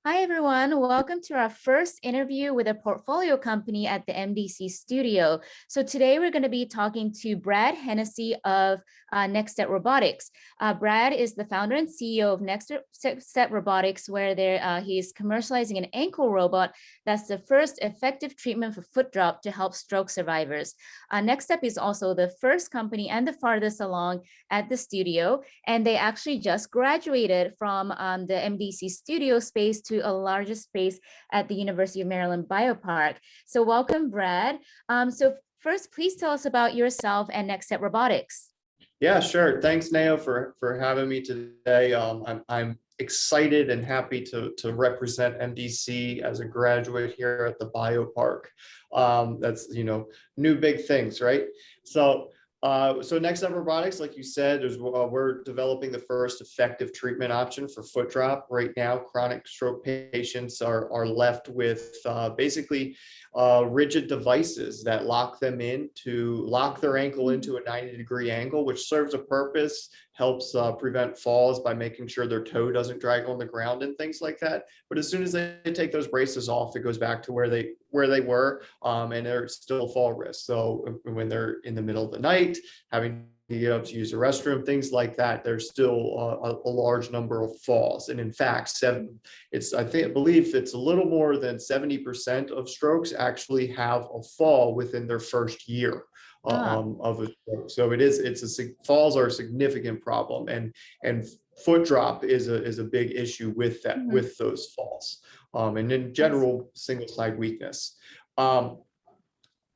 Hi, everyone. Welcome to our first interview with a portfolio company at the MDC Studio. So today we're going to be talking to Brad Hennessie of NextStep Robotics. Brad is the founder and CEO of NextStep Robotics, where he's commercializing an ankle robot that's the first effective treatment for foot drop to help stroke survivors. NextStep is also the first company and the farthest along at the studio, and they actually just graduated from the MDC Studio space to a larger space at the University of Maryland Biopark. So welcome, Brad. So first, please tell us about yourself and NextStep Robotics. Yeah, sure. Thanks, Nao, for having me today. I'm excited and happy to represent MDC as a graduate here at the Biopark. That's new big things, right? So NextStep Robotics, like you said, we're developing the first effective treatment option for foot drop. Right now, chronic stroke patients are left with basically rigid devices that lock their ankle into a 90-degree angle, which serves a purpose, helps prevent falls by making sure their toe doesn't drag on the ground and things like that. But as soon as they take those braces off, it goes back to where they were, and they're still fall risk. So when they're in the middle of the night, having to get up to use the restroom, things like that, there's still a large number of falls. And in fact, I believe it's a little more than 70% of strokes actually have a fall within their first year of a stroke. So falls are a significant problem, and foot drop is a big issue with that, with those falls, and in general, single side weakness.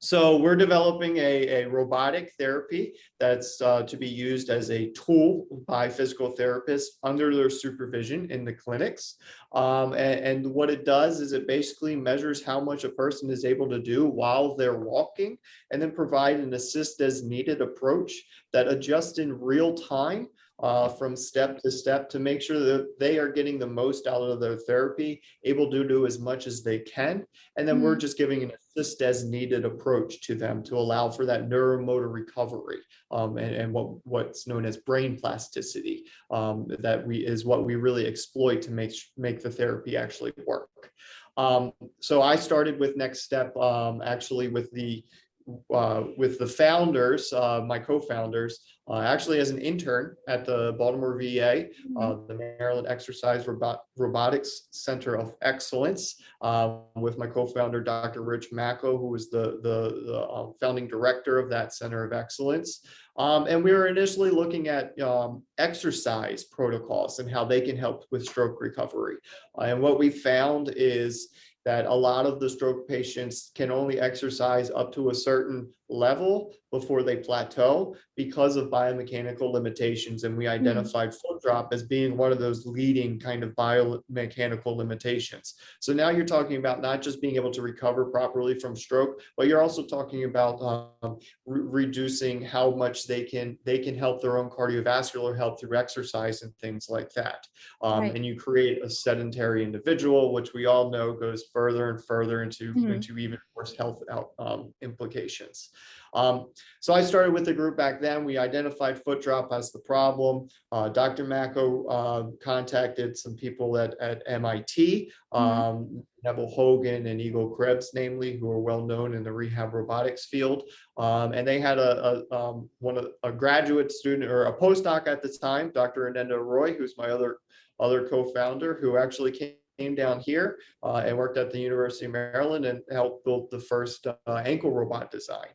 So we're developing a robotic therapy that's to be used as a tool by physical therapists under their supervision in the clinics. And what it does is it basically measures how much a person is able to do while they're walking, and then provide an assist as needed approach that adjusts in real time from step to step to make sure that they are getting the most out of their therapy, able to do as much as they can. And then we're just giving an assist as needed approach to them to allow for that neuromotor recovery, and what's known as brain plasticity, is what we really exploit to make the therapy actually work. So I started with NextStep actually with the founders, my co-founders, actually as an intern at the Baltimore VA, the Maryland Exercise Robotics Center of Excellence, with my co-founder, Dr. Rich Macco, who was the founding director of that Center of Excellence. And we were initially looking at exercise protocols and how they can help with stroke recovery. And what we found is that a lot of the stroke patients can only exercise up to a certain level before they plateau because of biomechanical limitations. And we identified foot drop as being one of those leading kind of biomechanical limitations. So now you're talking about not just being able to recover properly from stroke, but you're also talking about reducing how much they can help their own cardiovascular health through exercise and things like that. And you create a sedentary individual, which we all know goes further and further into even worse health implications. So I started with the group back then. We identified foot drop as the problem. Dr. Macco contacted some people at MIT, Neville Hogan and Eagle Krebs, namely, who are well known in the rehab robotics field. And they had a graduate student or a postdoc at the time, Dr. Ananda Roy, who's my other co-founder, who actually came down here and worked at the University of Maryland and helped build the first ankle robot design.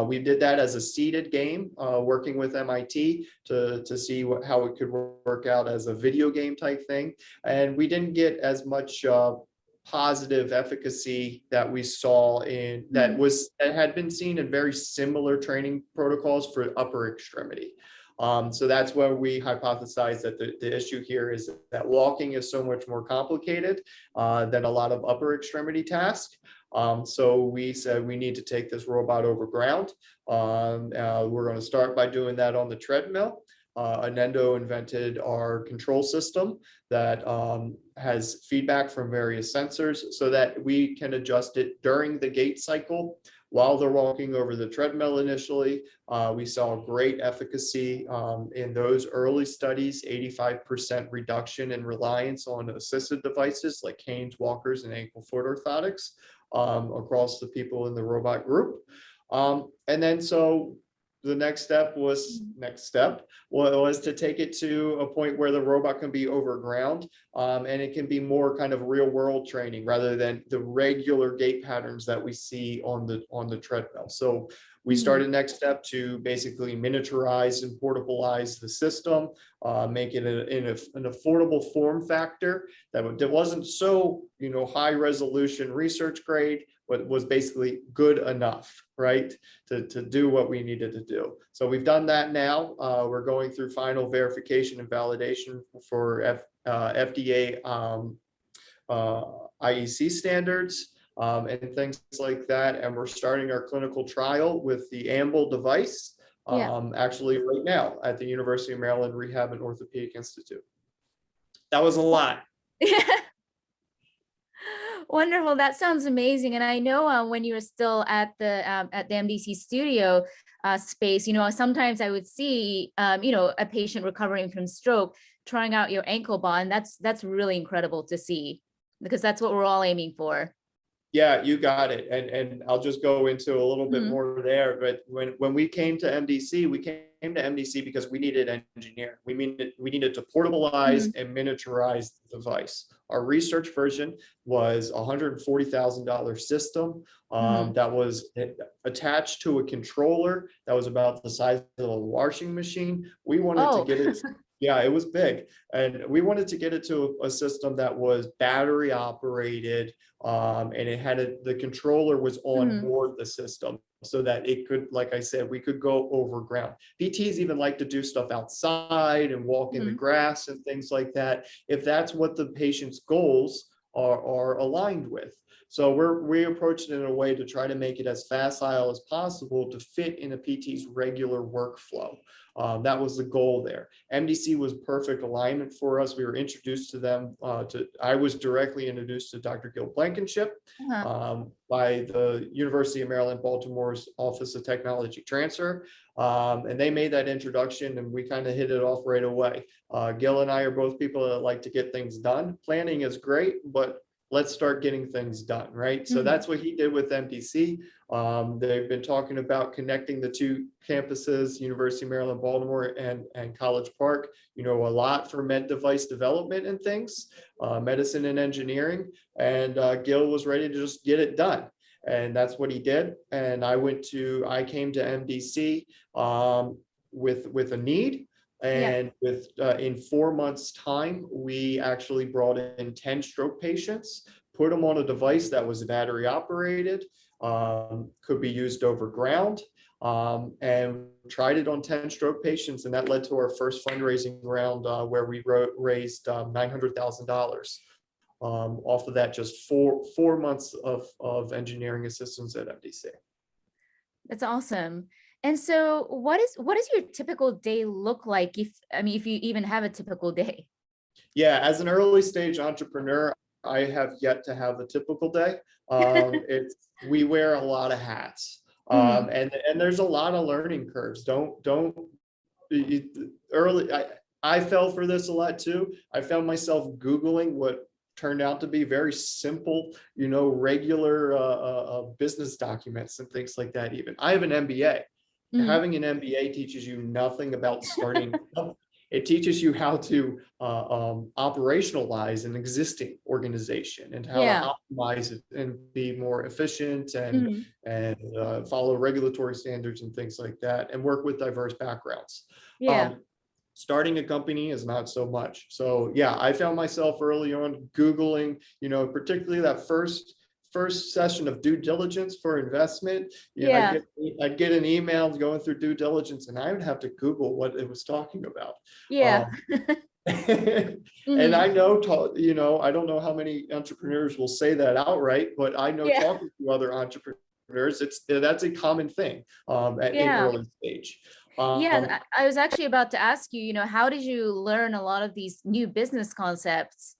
We did that as a seeded game, working with MIT to see how it could work out as a video game type thing. And we didn't get as much positive efficacy that we saw that had been seen in very similar training protocols for upper extremity. So that's where we hypothesized that the issue here is that walking is so much more complicated than a lot of upper extremity tasks. So we said we need to take this robot over ground. We're going to start by doing that on the treadmill. Anendo invented our control system that has feedback from various sensors so that we can adjust it during the gait cycle while they're walking over the treadmill initially. We saw great efficacy in those early studies, 85% reduction in reliance on assisted devices like canes, walkers, and ankle foot orthotics across the people in the robot group. And then so the next step was to take it to a point where the robot can be over ground, and it can be more kind of real world training rather than the regular gait patterns that we see on the treadmill. So we started NextStep to basically miniaturize and portabilize the system, make it an affordable form factor that wasn't so high resolution research grade, but was basically good enough, right, to do what we needed to do. So we've done that now. We're going through final verification and validation for FDA IEC standards and things like that. And we're starting our clinical trial with the AMBLE device actually right now at the University of Maryland Rehab and Orthopedic Institute. That was a lot. Wonderful. That sounds amazing. And I know when you were still at the MDC Studio space, sometimes I would see, a patient recovering from stroke, trying out your ankle bond. That's really incredible to see, because that's what we're all aiming for. Yeah, you got it. And I'll just go into a little bit more there. But when we came to MDC, we came to MDC because we needed an engineer. We needed to portabilize and miniaturize the device. Our research version was $140,000 system that was attached to a controller that was about the size of a washing machine. We wanted to get it. Yeah, it was big. And we wanted to get it to a system that was battery operated, and it had the controller was on board the system so that it could, like I said, we could go over ground. PTs even like to do stuff outside and walk in the grass and things like that, if that's what the patient's goals are aligned with. So we approached it in a way to try to make it as facile as possible to fit in a PT's regular workflow. That was the goal there. MDC was perfect alignment for us. We were introduced to them. I was directly introduced to Dr. Gil Blankenship by the University of Maryland, Baltimore's Office of Technology Transfer. And they made that introduction and we kind of hit it off right away. Gil and I are both people that like to get things done. Planning is great, but let's start getting things done, right? So that's what he did with MDC. They've been talking about connecting the two campuses, University of Maryland, Baltimore and College Park, a lot for med device development and things, medicine and engineering. And Gil was ready to just get it done. And that's what he did. And I came to MDC with a need. And in 4 months' time, we actually brought in 10 stroke patients, put them on a device that was battery operated, could be used over ground, and tried it on 10 stroke patients. And that led to our first fundraising round where we raised $900,000 off of that, just four months of engineering assistance at MDC. That's awesome. And so what does your typical day look like, if you even have a typical day? Yeah, as an early stage entrepreneur, I have yet to have a typical day. We wear a lot of hats. And there's a lot of learning curves. I fell for this a lot too. I found myself Googling what turned out to be very simple, regular business documents and things like that. Even I have an MBA. Having an MBA teaches you nothing about starting. It teaches you how to operationalize an existing organization and how to optimize it and be more efficient and follow regulatory standards and things like that, and work with diverse backgrounds. Starting a company is not so much. So yeah, I found myself early on Googling, particularly that first session of due diligence for investment. I'd get an email going through due diligence and I would have to Google what it was talking about. And I know, I don't know how many entrepreneurs will say that outright, but I know talking to other entrepreneurs, that's a common thing in early stage. I was actually about to ask you, how did you learn a lot of these new business concepts?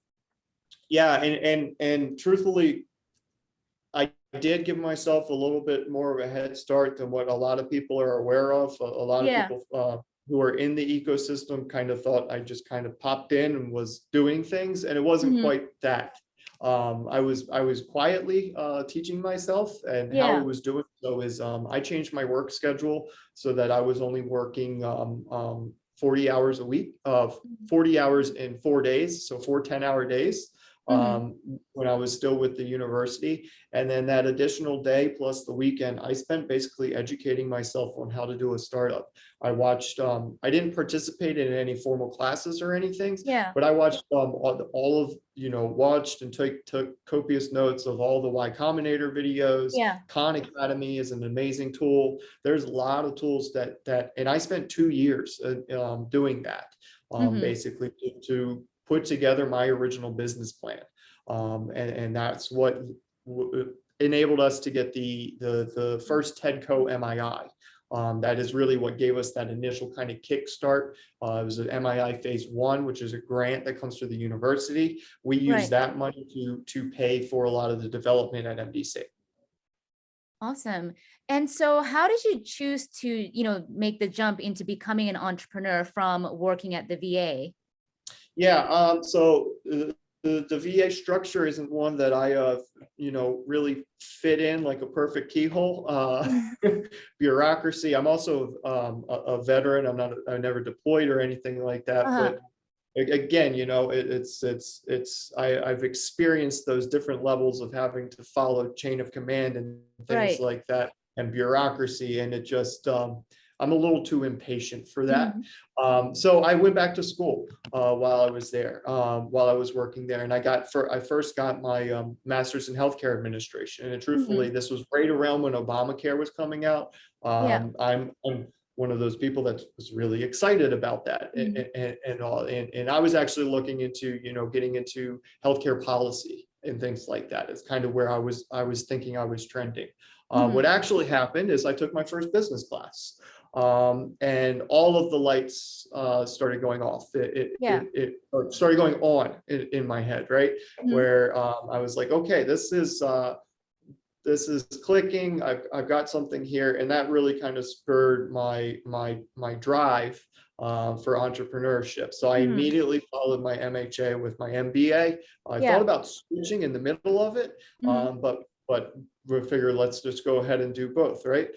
And truthfully, I did give myself a little bit more of a head start than what a lot of people are aware of. A lot of Yeah. people who are in the ecosystem kind of thought I just kind of popped in and was doing things, and it wasn't Mhm. quite that. I was quietly teaching myself, and how I Yeah. was doing so is I changed my work schedule so that I was only working 40 hours a week, 40 hours in 4 days, so 4 10-hour days, Mhm. when I was still with the university. And then that additional day plus the weekend, I spent basically educating myself on how to do a startup. I watched, I didn't participate in any formal classes or anything, Yeah. but I watched all of, watched and took copious notes of all the Y Combinator videos. Yeah. Khan Academy is an amazing tool. There's a lot of tools and I spent 2 years doing that, Mhm. basically to put together my original business plan. And that's what enabled us to get the first TEDCO MII. That is really what gave us that initial kind of kickstart. It was an MII phase one, which is a grant that comes through the university. We use Right. that money to pay for a lot of the development at MDC. Awesome. And so how did you choose to, make the jump into becoming an entrepreneur from working at the VA? Yeah, so the VA structure isn't one that I, really fit in like a perfect keyhole. Mhm. Bureaucracy. I'm also a veteran. I never deployed or anything like that. Uh-huh. But again, I've experienced those different levels of having to follow chain of command and things Right. like that, and bureaucracy, and it just I'm a little too impatient for that. Mhm. So I went back to school while I was there, while I was working there, and I first got my master's in healthcare administration. And truthfully, Mhm. this was right around when Obamacare was coming out. Yeah. I'm one of those people that was really excited about that, Mhm. and all. And I was actually looking into, getting into healthcare policy and things like that. It's kind of where I was thinking I was trending. What Mhm. actually happened is I took my first business class, and all of the lights started going off. Yeah. Or started going on in my head, right? Mhm. Where I was like, okay, this is clicking. I've got something here, and that really kind of spurred my drive for entrepreneurship. So I Mhm. immediately followed my MHA with my MBA. I thought Yeah. about switching in the middle of it, Mhm. but we figured let's just go ahead and do both, right?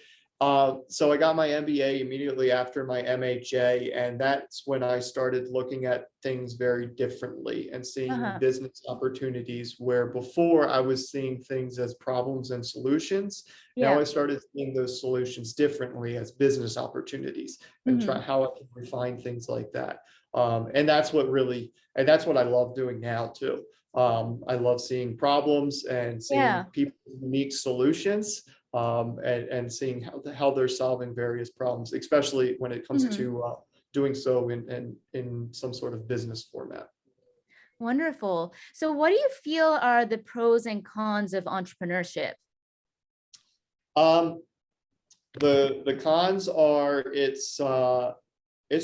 So I got my MBA immediately after my MHA, and that's when I started looking at things very differently and seeing Uh-huh. business opportunities where before I was seeing things as problems and solutions. Now I Yeah. started seeing those solutions differently as business opportunities, and try Mhm. how I can refine things like that. And that's what I love doing now too. I love seeing problems and seeing Yeah. people's unique solutions, and seeing how they're solving various problems, especially when it comes Mhm. to doing so in some sort of business format. Wonderful. So what do you feel are the pros and cons of entrepreneurship? Um, the cons are it's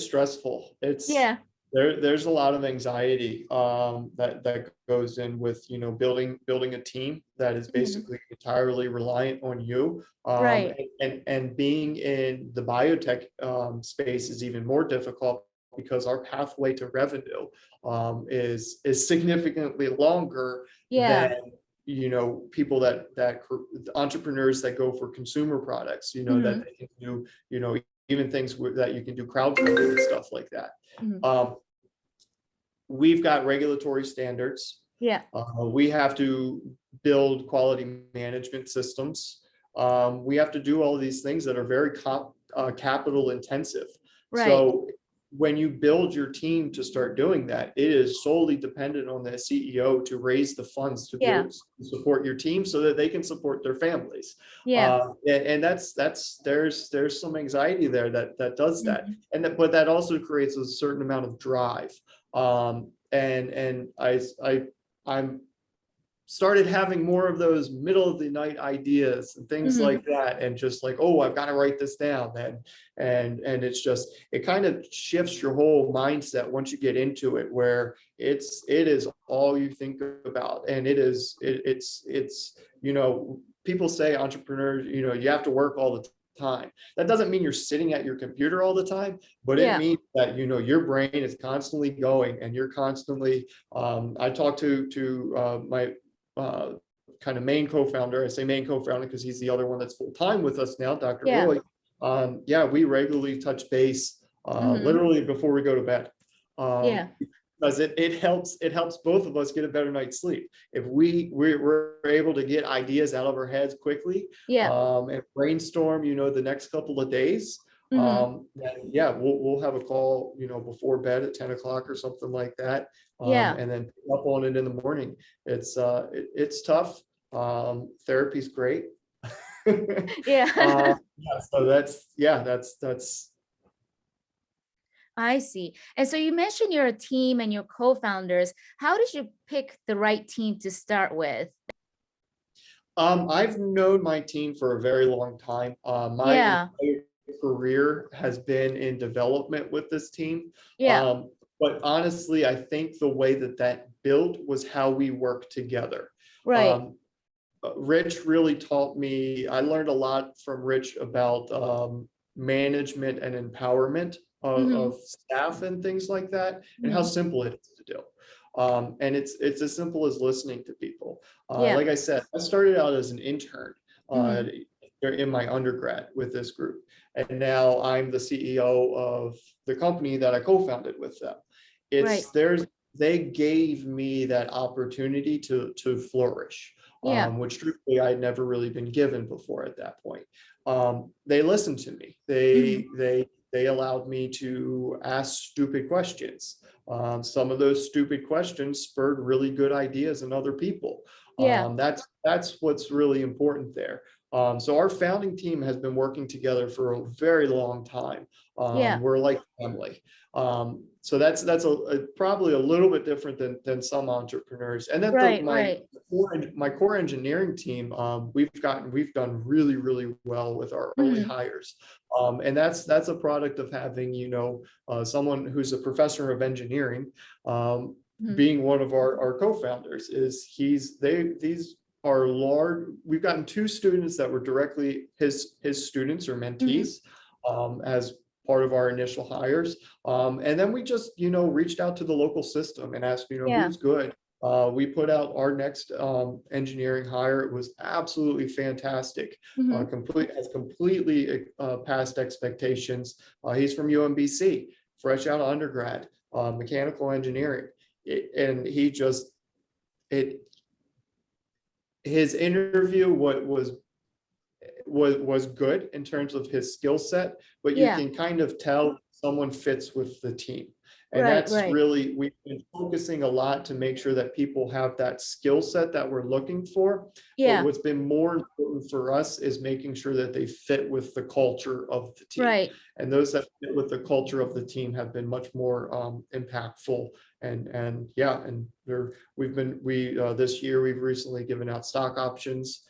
stressful. Yeah. There's a lot of anxiety that goes in with, building a team that is Mhm. basically entirely reliant on you. Right. And being in the biotech space is even more difficult because our pathway to revenue is significantly longer than, Yeah. people that entrepreneurs that go for consumer products, that Mhm. they can do, even things that you can do crowdfunding and stuff like that. Mhm. Um, we've got regulatory standards. Yeah. We have to build quality management systems. We have to do all of these things that are very capital intensive. Right. So when you build your team to start doing that, it is solely dependent on the CEO to raise the funds to be Yeah. able to support your team so that they can support their families. Yeah. And there's some anxiety there that does that, Mhm. but that also creates a certain amount of drive. And I'm started having more of those middle of the night ideas and things Mhm. like that, and just like, oh, I've got to write this down. And it's just, it kind of shifts your whole mindset once you get into it, where it is all you think about. And it's people say entrepreneurs, you have to work all the time. That doesn't mean you're sitting at your computer all the time, but it Yeah. means that your brain is constantly going, and you're constantly I talked to my kind of main co-founder. I say main co-founder because he's the other one that's full time with us now, Dr. Yeah. Roy. Yeah, we regularly touch base, Mhm. literally before we go to bed, Yeah. because it helps both of us get a better night's sleep. If we're able to get ideas out of our heads quickly, Yeah. and brainstorm, the next couple of days. Mhm. Then yeah, we'll have a call, before bed at 10 o'clock or something like that, Yeah. and then pick up on it in the morning. It's tough. Therapy's great. Yeah. Yeah, so that's I see. And so you mentioned you're a team and your co-founders. How did you pick the right team to start with? I've known my team for a very long time. My Yeah. entire career has been in development with this team. Yeah. But honestly, I think the way that built was how we work together. Right. Um, Rich really taught me, I learned a lot from Rich about management and empowerment of Mhm. staff and things like that, and how Mhm. simple it is to do. And it's as simple as listening to people. Yeah. Like I said, I started out as an intern uh, Mhm. in my undergrad with this group, and now I'm the CEO of the company that I co-founded with them. Right. They gave me that opportunity to flourish, Yeah. which truthfully I had never really been given before at that point. They listened to me. Mhm. They allowed me to ask stupid questions. Some of those stupid questions spurred really good ideas in other people. Yeah. That's what's really important there. So our founding team has been working together for a very long time. Yeah. We're like family. So that's probably a little bit different than some entrepreneurs. And then Right. Right. my core engineering team, we've done really, really well with our early Mhm. hires. And that's a product of having, someone who's a professor of engineering, Mhm. being one of our co-founders. These are large. We've gotten two students that were directly his students or Mhm. mentees, as part of our initial hires. And then we just, reached out to the local system and asked, Yeah. who's good. We put out our next engineering hire. It was absolutely fantastic. Mhm. Has completely passed expectations. He's from UMBC, fresh out of undergrad, mechanical engineering. And he just, it, his interview, what was good in terms of his skill set, but you Yeah. can kind of tell someone fits with the team. And Right. that's Right. really, we've been focusing a lot to make sure that people have that skill set that we're looking for. But Yeah. what's been more important for us is making sure that they fit with the culture of the team. Right. And those that fit with the culture of the team have been much more impactful. And yeah, and this year we've recently given out stock options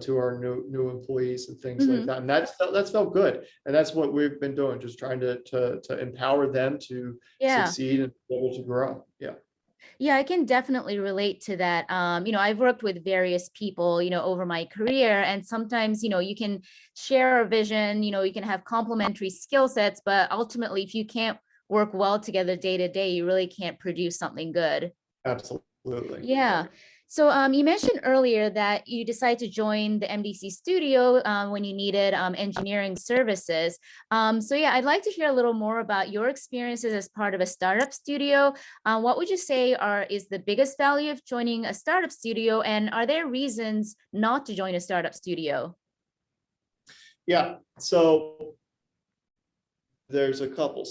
to our new employees and things like Mhm. that. And that's felt good. And that's what we've been doing, just trying to empower them to Yeah. succeed and be able to grow. Yeah. Yeah, I can definitely relate to that. I've worked with various people, over my career, and sometimes, you can share a vision, you can have complementary skill sets, but ultimately, if you can't work well together day to day, you really can't produce something good. Absolutely. Yeah. So you mentioned earlier that you decided to join the MDC Studio when you needed engineering services. So yeah, I'd like to hear a little more about your experiences as part of a startup studio. What would you say is the biggest value of joining a startup studio, and are there reasons not to join a startup studio? Yeah. So there's a couple.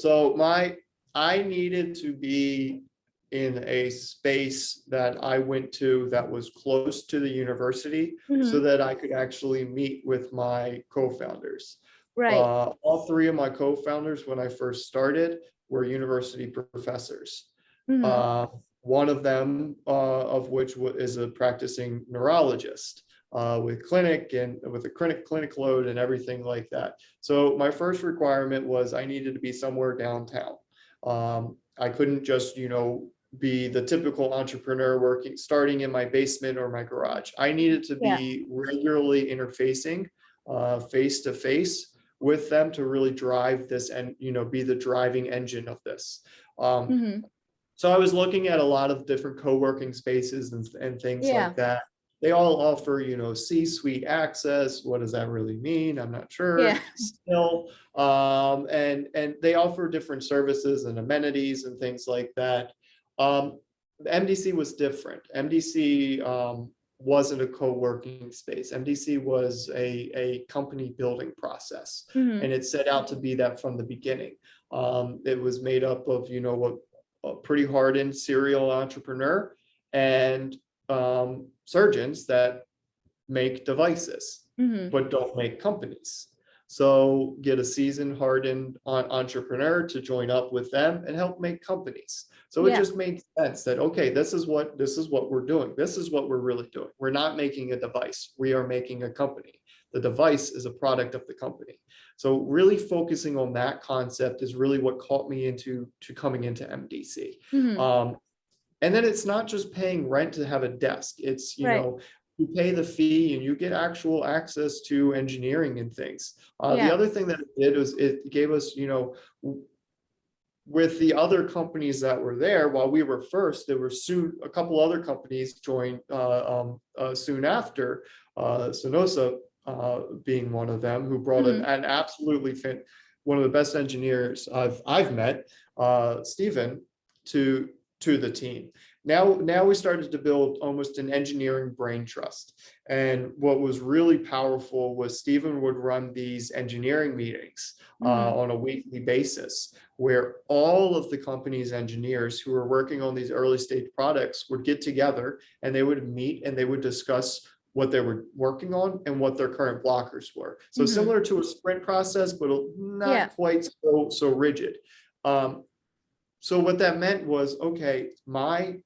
I needed to be in a space that I went to that was close to the university so Mhm. that I could actually meet with my co-founders. Right. All three of my co-founders when I first started were university professors. Mhm. one of them of which is a practicing neurologist with clinic and with a clinic load and everything like that. So my first requirement was I needed to be somewhere downtown. I couldn't just, be the typical entrepreneur starting in my basement or my garage. I needed to Yeah. be regularly interfacing face to face with them to really drive this and, be the driving engine of this. Hmm. So I was looking at a lot of different co-working spaces and things Yeah. like that. They all offer, C-suite access. What does that really mean? I'm not Yeah. sure still. And they offer different services and amenities and things like that. MDC was different. MDC wasn't a co-working space. MDC was a company building process, Hmm. and it set out to be that from the beginning. It was made up of, what a pretty hardened serial entrepreneur and surgeons that make devices, Hmm. but don't make companies. So get a seasoned, hardened entrepreneur to join up with them and help make companies. So it Yeah. just made sense that, okay, this is what we're doing. This is what we're really doing. We're not making a device. We are making a company. The device is a product of the company. So really focusing on that concept is really what caught me into coming into MDC. Hmm. And then it's not just paying rent to have a desk. It's, Right. you pay the fee and you get actual access to engineering and things. The Yeah. other thing that it did was it gave us, with the other companies that were there, while we were first, there were soon a couple other companies joined soon after, Sonosa being one of them, who brought Hmm. an absolutely one of the best engineers I've met, Stephen, to the team. Now we started to build almost an engineering brain trust. And what was really powerful was Stephen would run these engineering meetings Hmm. on a weekly basis, where all of the company's engineers who were working on these early stage products would get together and they would meet and they would discuss what they were working on and what their current blockers were. So Hmm. similar to a sprint process, but Yeah. not quite so rigid. So what that meant was, okay, my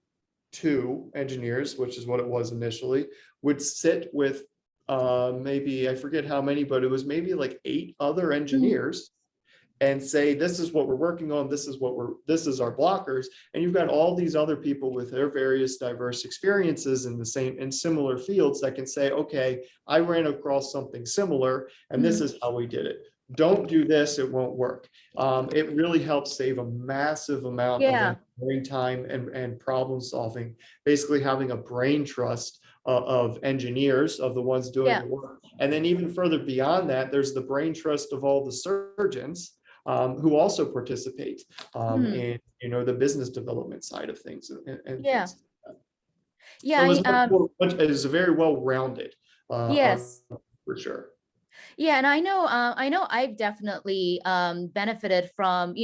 two engineers, which is what it was initially, would sit with maybe, I forget how many, but it was maybe like 8 other Hmm. engineers and say, this is what we're working on, this is our blockers. And you've got all these other people with their various diverse experiences in similar fields that can say, okay, I ran across something similar and this Hmm. is how we did it. Don't do this, it won't work. It really helps save a massive amount of Yeah. engineering time and problem solving, basically having a brain trust of engineers, of the ones doing Yeah. the work. And then even further beyond that, there's the brain trust of all the surgeons who also participate Hmm. in, the business development side of things and Yeah. things like that. So Yeah. it was it was very well rounded, Yes. for sure. Yeah, and I know I've definitely benefited from,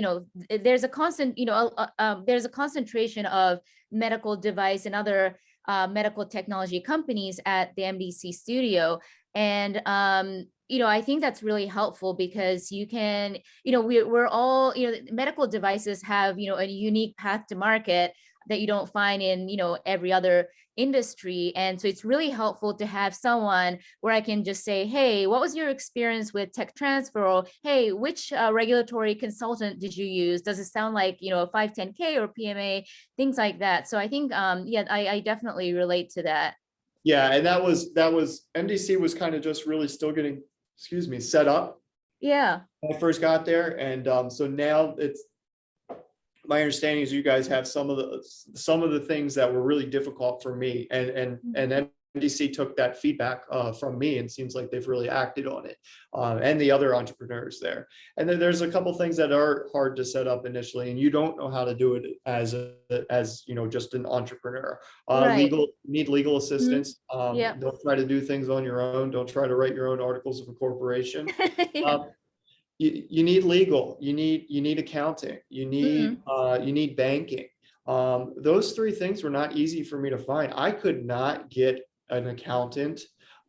there's a constant, there's a concentration of medical device and other medical technology companies at the MDC studio. And I think that's really helpful because you can, we're all, medical devices have, a unique path to market that you don't find in, every other industry. And so it's really helpful to have someone where I can just say, hey, what was your experience with tech transfer? Or, hey, which regulatory consultant did you use? Does it sound like, a 510K or PMA, things like that. So I think, yeah, I definitely relate to that. Yeah, and that was MDC was kind of just really still getting, excuse me, set up Yeah. when I first got there. And so now it's my understanding is you guys have some of the things that were really difficult for me, and MDC took that feedback from me, and seems like they've really acted on it, and the other entrepreneurs there. And then there's a couple things that are hard to set up initially, and you don't know how to do it as just an entrepreneur. Right. Need legal Mhm. assistance. Yeah. Don't try to do things on your own. Don't try to write your own articles of incorporation. Yeah. Um, you need legal, you need accounting, Mhm. you need banking. Those 3 things were not easy for me to find. I could not get an accountant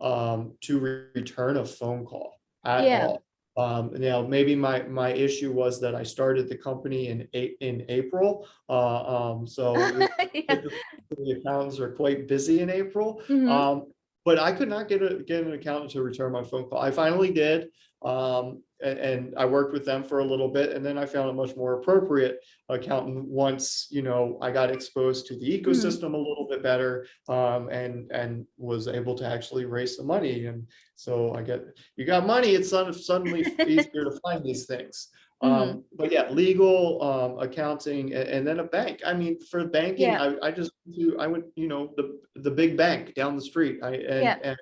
to return a phone call at Yeah. all. Now, maybe my issue was that I started the company in April. So Yeah. typically the accountants are quite busy in April. Hmm. But I could not get an accountant to return my phone call. I finally did. And I worked with them for a little bit, and then I found a much more appropriate accountant once, I got exposed to the Hmm. ecosystem a little bit better, and was able to actually raise some money. And so you got money, it's suddenly easier to find these things. Hmm. But yeah, legal, accounting, and then a bank. I mean, for banking, Yeah. I went, the big bank down the street. Yeah.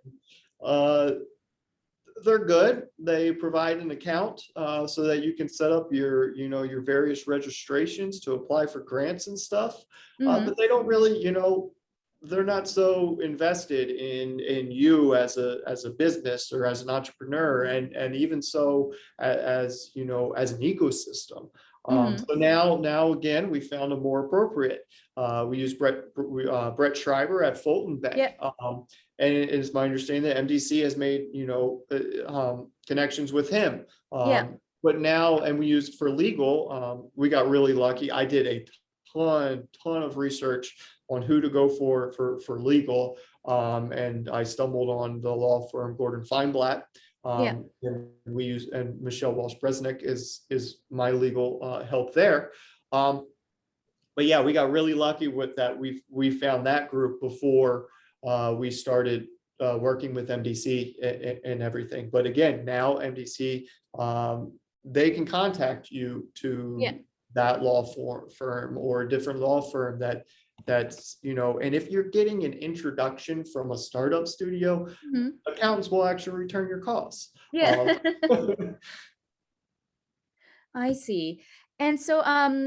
Uh, they're good. They provide an account, so that you can set up your various registrations to apply for grants and stuff. Hmm. But they don't really, they're not so invested in you as a business or as an entrepreneur, and even so as an ecosystem. Hmm. So now again, we found a more appropriate. We use Brett Schreiber at Fulton Bank. Yeah. And it is my understanding that MDC has made, connections with him. Yeah. But now, and we used for legal, we got really lucky. I did a ton of research on who to go for legal. And I stumbled on the law firm Gordon Feinblatt. Yeah. And Michelle Walsh-Bresnick is my legal help there. But yeah, we got really lucky with that. We found that group before we started working with MDC and everything. But again, now MDC, they can contact you Yeah. to that law firm or a different law firm that's, and if you're getting an introduction from a startup studio, Hmm. accountants will actually return your calls. Yeah. Um, I see. And so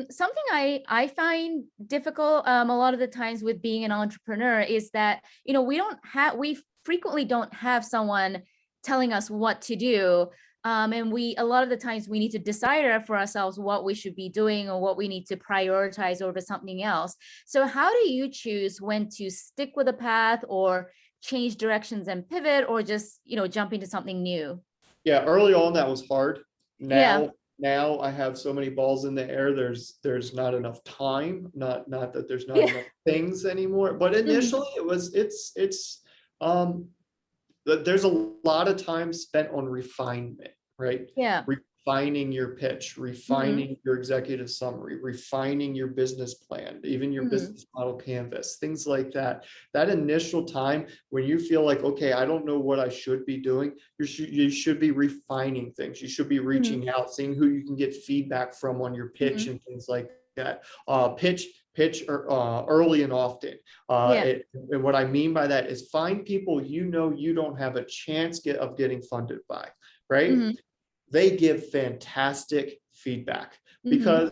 something I find difficult a lot of the times with being an entrepreneur is that, we frequently don't have someone telling us what to do. And a lot of the times we need to decide for ourselves what we should be doing or what we need to prioritize over something else. So how do you choose when to stick with a path or change directions and pivot, or just, jump into something new? Yeah, early on that was hard. Yeah. Now I have so many balls in the air. There's not enough time. Not that there's not Yeah. enough things anymore. But Mhm. initially it's um there's a lot of time spent on refinement, right? Yeah. Refining your pitch, Mhm. refining your executive summary, refining your business plan, even your Mhm. business model canvas, things like that. That initial time when you feel like, okay, I don't know what I should be doing, you should be refining things. You should be Mhm. reaching out, seeing who you can get feedback from on your pitch Mhm. and things like that. Pitch early and often. Yeah. And what I mean by that is find people you don't have a chance of getting funded by, right? Mhm. They give fantastic feedback Mhm. because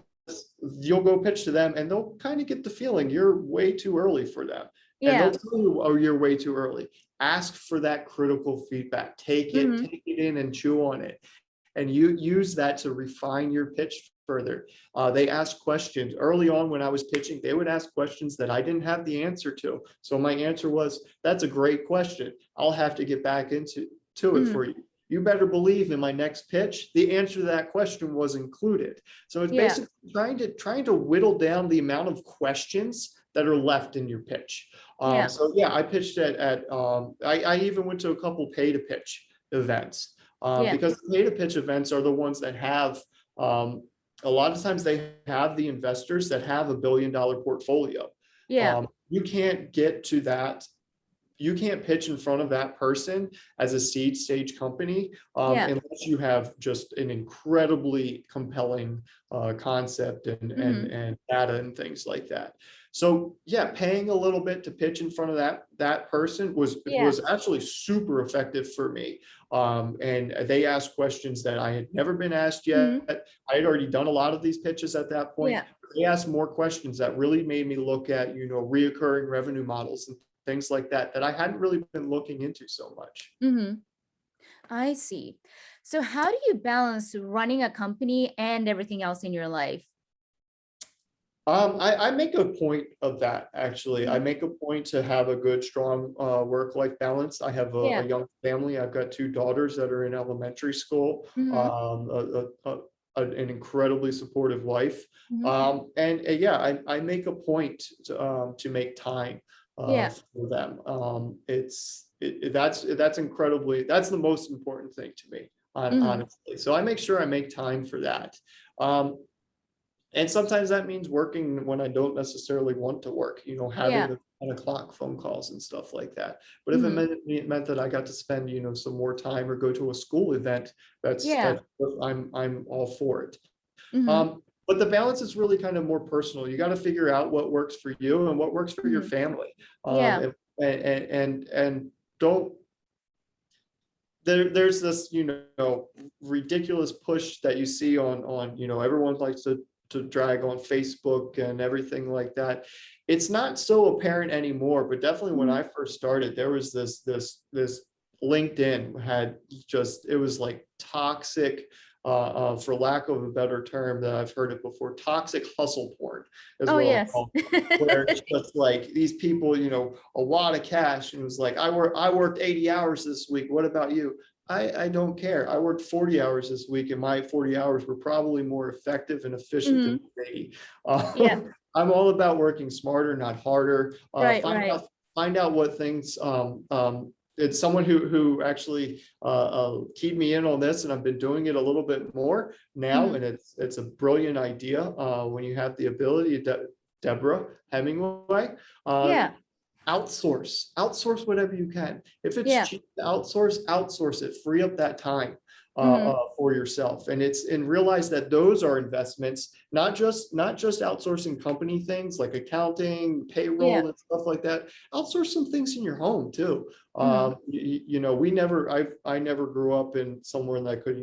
you'll go pitch to them and they'll kind of get the feeling you're way too early for them. And they'll Yeah. tell you, oh, you're way too early. Ask for that critical feedback. Mhm. Take it in and chew on it, and you use that to refine your pitch further. They ask questions early on when I was pitching. They would ask questions that I didn't have the answer to. So my answer was, "That's a great question. I'll have to get back into it for Mhm. you." You better believe in my next pitch, the answer to that question was included. So it's Yeah. basically trying to whittle down the amount of questions that are left in your pitch. Yeah. So yeah, I pitched I even went to a couple pay to pitch events, Yeah. because pay to pitch events are the ones that have, um, a lot of times they have the investors that have $1 billion portfolio. Yeah. You can't get to that. You can't pitch in front of that person as a seed stage company, Yeah. unless you have just an incredibly compelling concept Mhm. and data and things like that. So yeah, paying a little bit to pitch in front of that person Yeah. was actually super effective for me. And they asked questions that I had never been asked Mhm. yet. I had already done a lot of these pitches at that point. Yeah. They asked more questions that really made me look at, reoccurring revenue models and things like that I hadn't really been looking into so much. Mhm. I see. So how do you balance running a company and everything else in your life? I make a point of that, actually. I Mhm. make a point to have a good, strong work-life balance. I have a Yeah. young family. I've got two daughters that are in elementary school, Hmm. an incredibly supportive wife. Hmm. Yeah, I make a point to make time Yeah. for them. That's incredibly, that's the most important thing to me, Hmm. honestly. So I make sure I make time for that. Um, and sometimes that means working when I don't necessarily want to work, having Yeah. the 10 o'clock phone calls and stuff like that. But if Hmm. it meant that I got to spend, some more time or go to a school event, Yeah. I'm all for it. Hmm. But the balance is really kind of more personal. You got to figure out what works for you and what works for your Hmm. family. Yeah. And don't there's this ridiculous push that you see on everyone likes to drag on Facebook and everything like that. It's not so apparent anymore, but definitely when Hmm. I first started, there was this LinkedIn had just, it was like toxic, for lack of a better term that I've heard it before, toxic hustle porn is Oh, what I'll yes. call it, where it's just like these people, a lot of cash, and it was like, I worked 80 hours this week. What about you? I don't care. I worked 40 hours this week, and my 40 hours were probably more effective and efficient Hmm. than 80. Yeah. I'm all about working smarter, not harder. Right. Right. Find out what things. It's someone who actually keyed me in on this, and I've been doing it a little bit more now, Hmm. and it's a brilliant idea when you have the ability. Deborah Hemingway. Uh, Yeah. outsource whatever you can. If it's Yeah. cheap to outsource it, free up that time Hmm. for yourself, and realize that those are investments, not just outsourcing company things like accounting, Yeah. payroll, and stuff like that. Outsource some things in your home too. Hmm. I never grew up in somewhere that could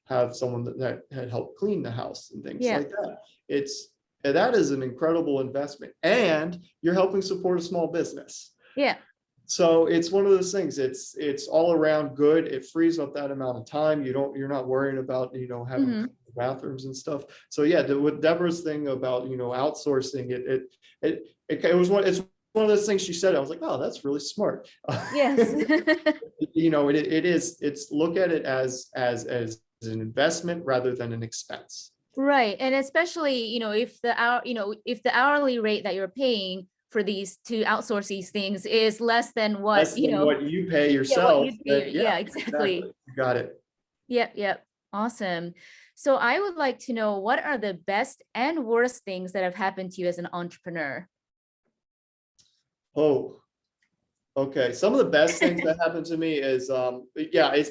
have someone that had helped clean the house and things Yeah. like that. It's that is an incredible investment, and you're helping support a small business. Yeah. So it's one of those things. It's all around good. It frees up that amount of time. You're not worrying about having Hmm. bathrooms and stuff. So yeah, with Deborah's thing about outsourcing it's one of those things she said. I was like, oh, that's really smart. Yes. It's look at it as an investment rather than an expense. Right. And especially, if the if the hourly rate that you're paying for these to outsource these things is less than what, Less than what you pay yeah, what yourself, you'd then pay. yeah, Yeah, exactly. exactly. You got it. Yep, yep. Awesome. So I would like to know, what are the best and worst things that have happened to you as an entrepreneur? Oh, okay. Some of the best things that happened to me is yeah, it's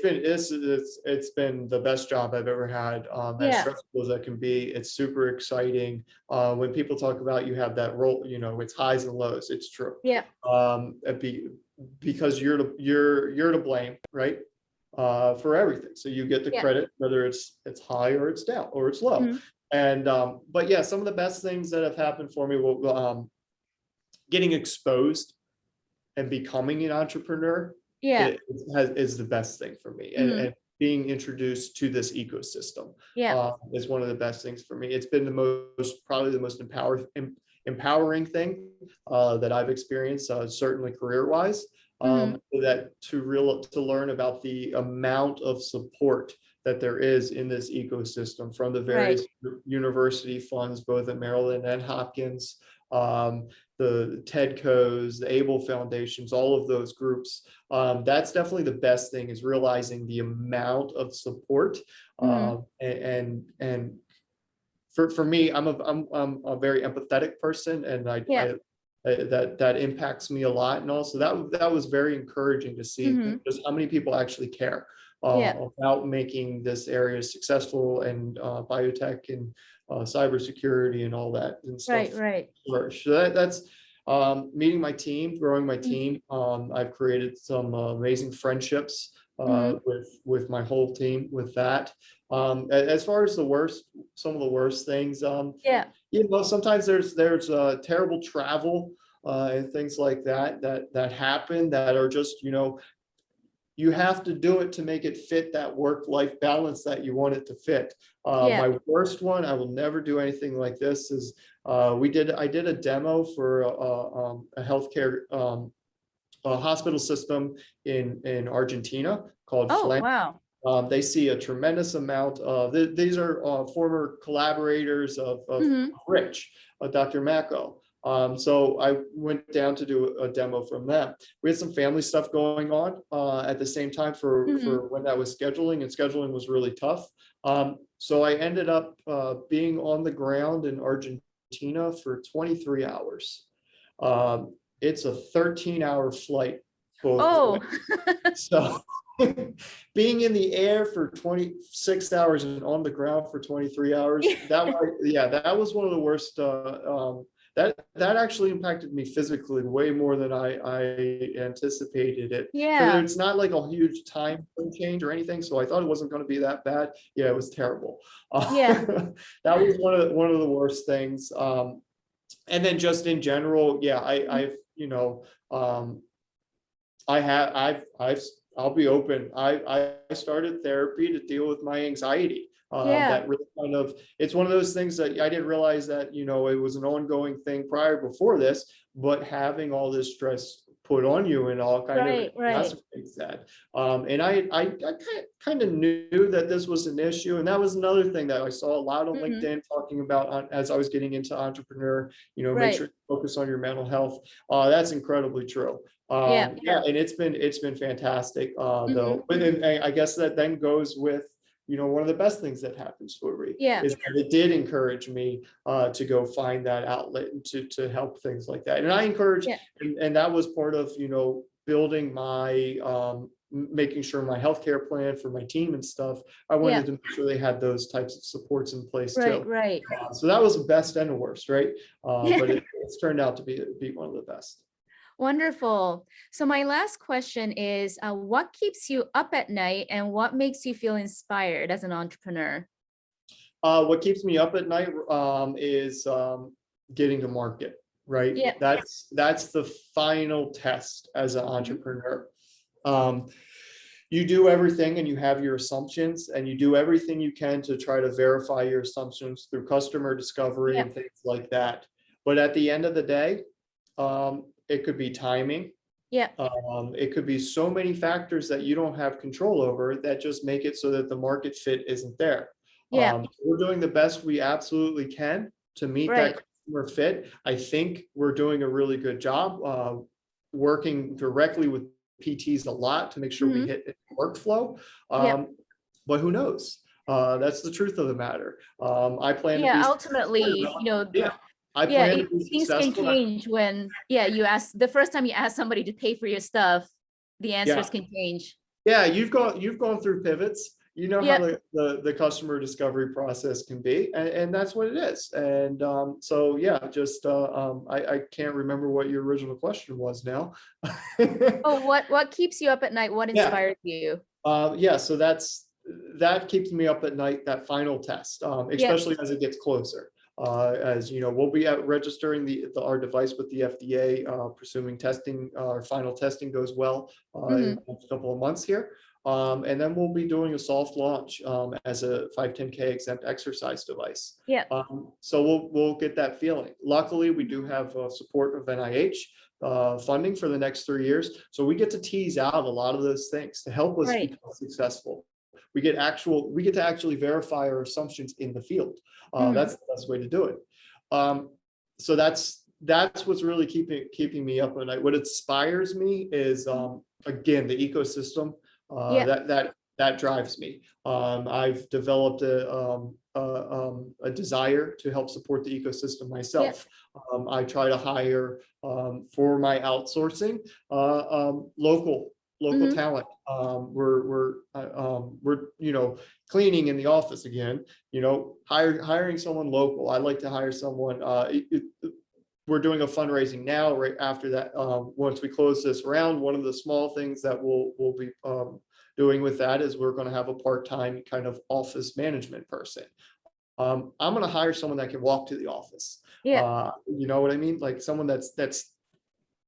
been the best job I've ever had. As Yeah. stressful as that can be, it's super exciting. When people talk about you have that role, it's highs and lows. It's true. Yeah. Because you're to blame, right? For everything. So you get the Yeah. credit, whether it's high or it's down or it's low. Mhm. And but yeah, some of the best things that have happened for me will getting exposed and becoming an entrepreneur Yeah. is the best thing for me. Mhm. And being introduced to this ecosystem Yeah. is one of the best things for me. It's been probably the most empowering thing that I've experienced, certainly career-wise. Mhm. To learn about the amount of support that there is in this ecosystem from the Right. various university funds, both at Maryland and Hopkins, um, the TEDCOs, the ABLE foundations, all of those groups. That's definitely the best thing, is realizing the amount of support. Mhm. And for me, I'm a very empathetic person, and Yeah. that impacts me a lot. And also that was very encouraging to see Mhm. just how many people actually care Yeah. about making this area successful, and biotech and cybersecurity and all that and stuff Right. Right. flourish. So that's meeting my team, growing my Mhm. team. I've created some amazing friendships Mhm. with my whole team with that. As far as some of the worst things, Yeah. sometimes there's terrible travel and things like that happen, that are just you have to do it to make it fit that work-life balance that you want it to fit. Yeah. My worst one, I will never do anything like this, is I did a demo for a healthcare a hospital system in Argentina called Oh, Flen. wow. They see a tremendous amount of, these are former collaborators of Hmm. Rich, Dr. Macco. So I went down to do a demo from them. We had some family stuff going on at the same time for when that was scheduling, and scheduling was really tough. So I ended up being on the ground in Argentina for 23 hours. It's a 13-hour flight both ways. Oh, So being in the air for 26 hours and on the ground for 23 hours, that was one of the worst. That actually impacted me physically way more than I anticipated it. Because yeah. it's not like a huge time change or anything, so I thought it wasn't going to be that bad. Yeah, it was terrible. Yeah. That was one of the worst things. And then just in general, yeah, I've I'll be open. I started therapy to deal with my anxiety. Yeah. That really kind of, it's one of those things that I didn't realize that, it was an ongoing thing before this, but having all this stress put on you and all kind of Right. Right. exacerbates that. And I kind of knew that this was an issue. And that was another thing that I saw a lot on Hmm. LinkedIn talking about as I was getting into entrepreneur, make Right. sure to focus on your mental health. That's incredibly true. Yeah. Yeah, and it's been fantastic, Hmm. though. But then I guess that then goes with, one of the best things that happens for me Yeah. is that it did encourage me to go find that outlet and to help things like that. And I encourage, Yeah. and that was part of, building my making sure my healthcare plan for my team and stuff. I Yeah. wanted to make sure they had those types of supports in place Right. too. Right. So that was the best and the worst, right? But Yeah. it's turned out to be one of the best. Wonderful. So my last question is, what keeps you up at night and what makes you feel inspired as an entrepreneur? What keeps me up at night is getting to market, right? Yeah. That's the final test as an Mhm. entrepreneur. Um, you do everything and you have your assumptions, and you do everything you can to try to verify your assumptions through customer discovery Yeah. and things like that. But at the end of the day, it could be timing. Yeah. It could be so many factors that you don't have control over that just make it so that the market fit isn't there. Yeah. We're doing the best we absolutely can to meet that Right. customer fit. I think we're doing a really good job working directly with PTs a lot to make sure we Hmm. hit the workflow. Yeah. But who knows? That's the truth of the matter. I plan to Yeah. be Ultimately, yeah, I yeah, plan to be things can successful. change when, yeah, the first time you ask somebody to pay for your stuff, the answers Yeah. can change. Yeah, you've gone through pivots. You know how Yep. the customer discovery process can be, and that's what it is. And so yeah, just I can't remember what your original question was now. Oh, what keeps you up at night? What Yeah, inspires you? yeah. So that keeps me up at night. That final test, Yeah. especially as it gets closer. As you know, we'll be at registering our device with the FDA, presuming testing, our final testing goes well in Hmm. the next couple of months here. And then we'll be doing a soft launch as a 510(k) exempt exercise device. Yeah. So we'll get that feeling. Luckily, we do have support of NIH funding for the next 3 years, so we get to tease out a lot of those things to help us Right. become successful. We get to actually verify our assumptions in the field. Hmm. That's the best way to do it. So that's what's really keeping me up at night. What inspires me is again the ecosystem. Yeah. That drives me. I've developed a desire to help support the ecosystem Yeah. myself. I try to hire for my outsourcing local Hmm. talent. We're cleaning in the office again. Hiring someone local. I'd like to hire someone. We're doing a fundraising now. Right after that, once we close this round, one of the small things that we'll be doing with that is we're going to have a part-time kind of office management person. I'm going to hire someone that can walk to the office. Yeah. You know what I mean? Like someone that's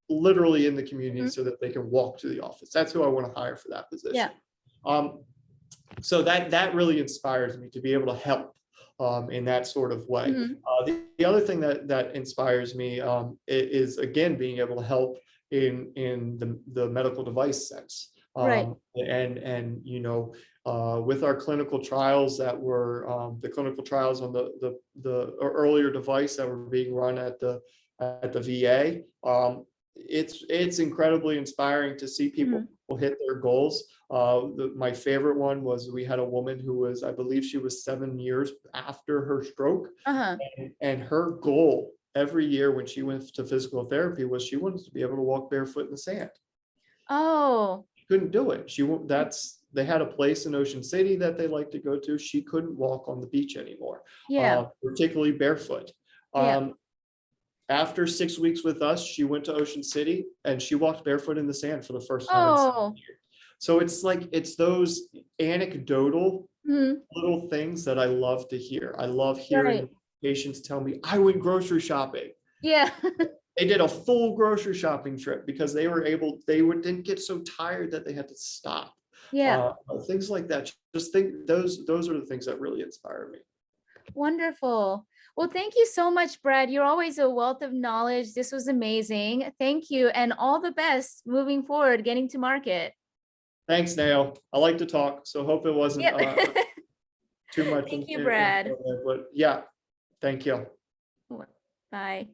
literally in the community Mhm. so that they can walk to the office. That's who I want to hire for that position. Yeah. So that really inspires me to be able to help in that sort of way. Mhm. The other thing that inspires me is again being able to help in the medical device sense. Right. And with our clinical trials that were the clinical trials on the earlier device that were being run at the VA. It's incredibly inspiring to see people Mhm. hit their goals. My favorite one was we had a woman who was, I believe she was 7 years after her stroke, Uh-huh. and her goal every year when she went to physical therapy was she wanted to be able to walk barefoot in the sand. Oh, She couldn't do it. They had a place in Ocean City that they like to go to. She couldn't walk on the beach anymore, yeah. particularly barefoot. Yeah. After 6 weeks with us, she went to Ocean City and she walked barefoot in the sand for the first time in 7 Oh. years. So it's those anecdotal Mhm. little things that I love to hear. I love Right. hearing patients tell me, I went grocery shopping. Yeah. They did a full grocery shopping trip because didn't get so tired that they had to stop. Yeah. Things like that. Just think those are the things that really inspire me. Wonderful. Well, thank you so much, Brad. You're always a wealth of knowledge. This was amazing. Thank you. And all the best moving forward, getting to market. Thanks, Nail. I like to talk, so hope it wasn't Yep. too much Thank you, Brad. informative, but yeah, thank you. Bye.